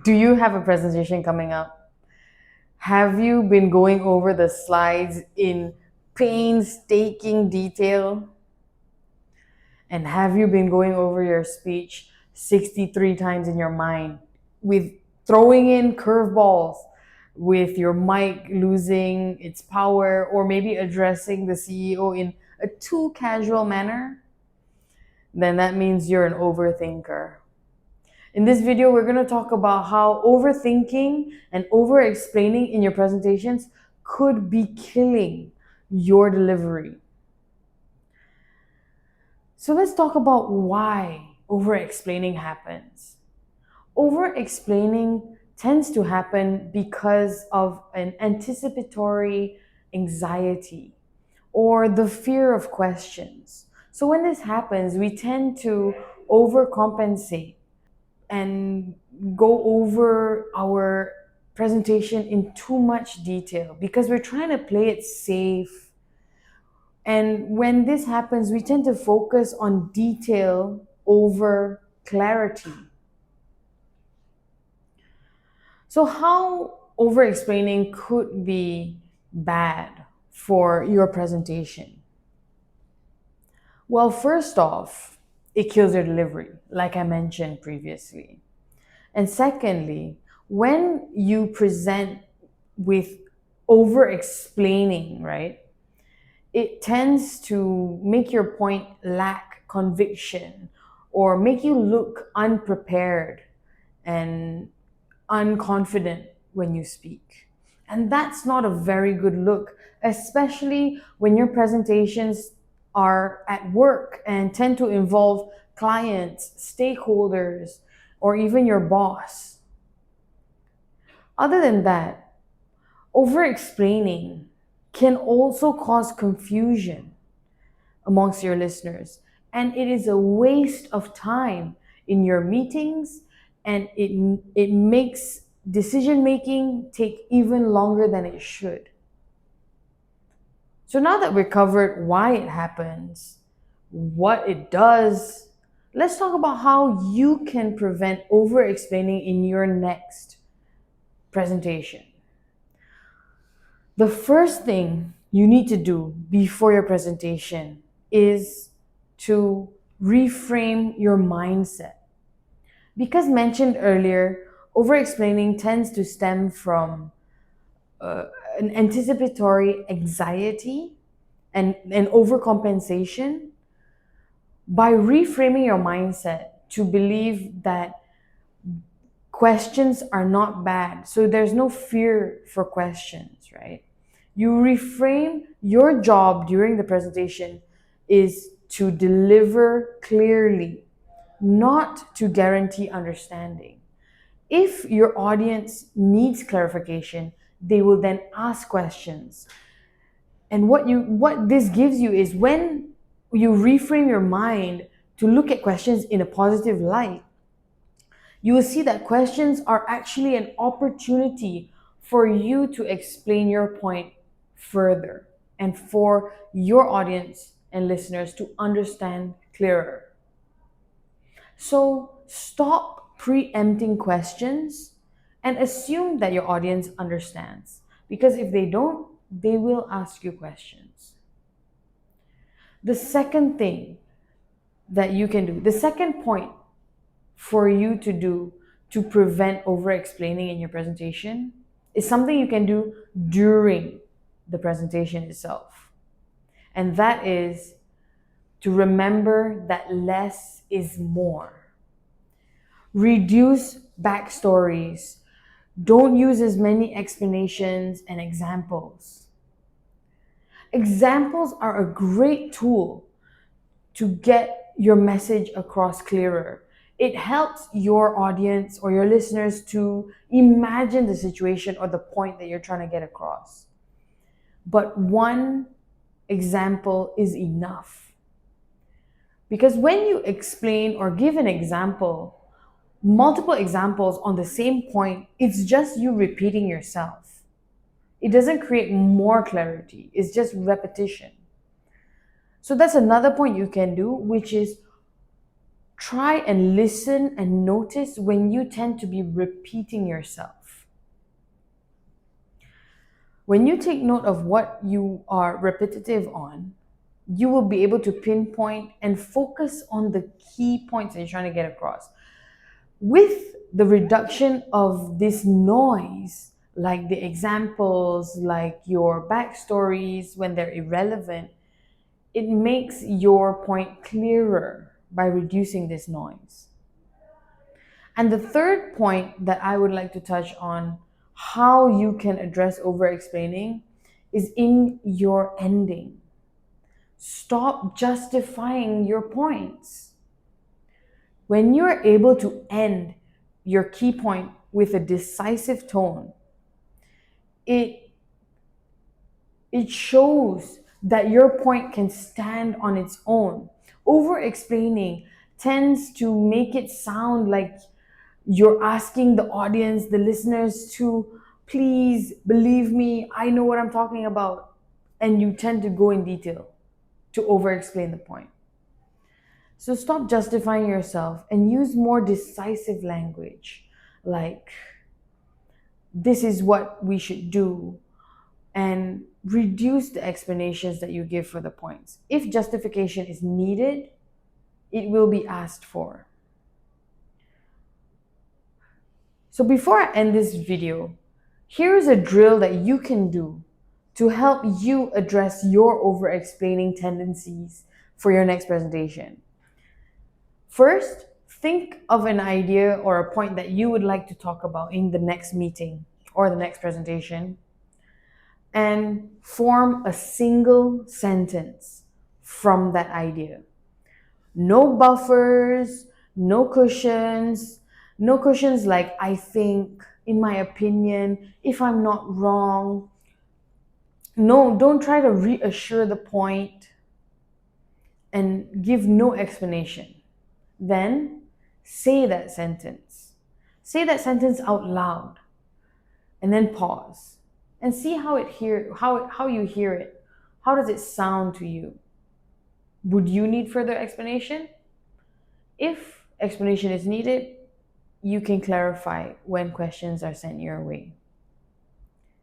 Do you have a presentation coming up? Have you been going over the slides in painstaking detail? And have you been going over your speech 63 times in your mind with throwing in curveballs, with your mic losing its power, or maybe addressing the CEO in a too casual manner? Then that means you're an overthinker. In this video, we're going to talk about how overthinking and over-explaining in your presentations could be killing your delivery. So let's talk about why over-explaining happens. Over-explaining tends to happen because of an anticipatory anxiety or the fear of questions. So when this happens, we tend to overcompensate and go over our presentation in too much detail because we're trying to play it safe. And when this happens, we tend to focus on detail over clarity. So, how over explaining could be bad for your presentation? Well, first off, it kills your delivery, like I mentioned previously. And secondly, when you present with over explaining, right, it tends to make your point lack conviction or make you look unprepared and unconfident when you speak. And that's not a very good look, especially when your presentations are at work and tend to involve clients, stakeholders, or even your boss. Other than that, over explaining can also cause confusion amongst your listeners. And it is a waste of time in your meetings, and it makes decision making take even longer than it should. So now that we've covered why it happens, what it does, let's talk about how you can prevent over explaining in your next presentation. The first thing you need to do before your presentation is to reframe your mindset. Because mentioned earlier, over explaining tends to stem from uh, an anticipatory anxiety and overcompensation. By reframing your mindset to believe that questions are not bad, so there's no fear for questions, right? You reframe your job during the presentation is to deliver clearly, not to guarantee understanding. If your audience needs clarification, they will then ask questions. And what this gives you is when you reframe your mind to look at questions in a positive light, you will see that questions are actually an opportunity for you to explain your point further and for your audience and listeners to understand clearer. So stop preempting questions and assume that your audience understands. Because if they don't, they will ask you questions. The second thing that you can do, the second point for you to do to prevent over explaining in your presentation is something you can do during the presentation itself. And that is to remember that less is more. Reduce backstories. Don't use as many explanations and examples. Examples are a great tool to get your message across clearer. It helps your audience or your listeners to imagine the situation or the point that you're trying to get across. But one example is enough. Because when you explain or give an example, multiple examples on the same point, it's just you repeating yourself. It doesn't create more clarity, it's just repetition. So that's another point you can do, which is try and listen and notice when you tend to be repeating yourself. When you take note of what you are repetitive on, you will be able to pinpoint and focus on the key points that you're trying to get across. With the reduction of this noise, like the examples, like your backstories when they're irrelevant, it makes your point clearer by reducing this noise. And the third point that I would like to touch on, how you can address over-explaining, is in your ending. Stop justifying your points. When you're able to end your key point with a decisive tone, it shows that your point can stand on its own. Over-explaining tends to make it sound like you're asking the audience, the listeners, to please believe me, I know what I'm talking about. And you tend to go in detail to over-explain the point. So stop justifying yourself and use more decisive language, like, this is what we should do, and reduce the explanations that you give for the points. If justification is needed, it will be asked for. So before I end this video, here's a drill that you can do to help you address your over-explaining tendencies for your next presentation. First, think of an idea or a point that you would like to talk about in the next meeting or the next presentation, and form a single sentence from that idea. No buffers, no cushions like I think, in my opinion, if I'm not wrong. No, don't try to reassure the point and give no explanation. Then say that sentence. Say that sentence out loud, and then pause and see how you hear it. How does it sound to you? Would you need further explanation? If explanation is needed, you can clarify when questions are sent your way.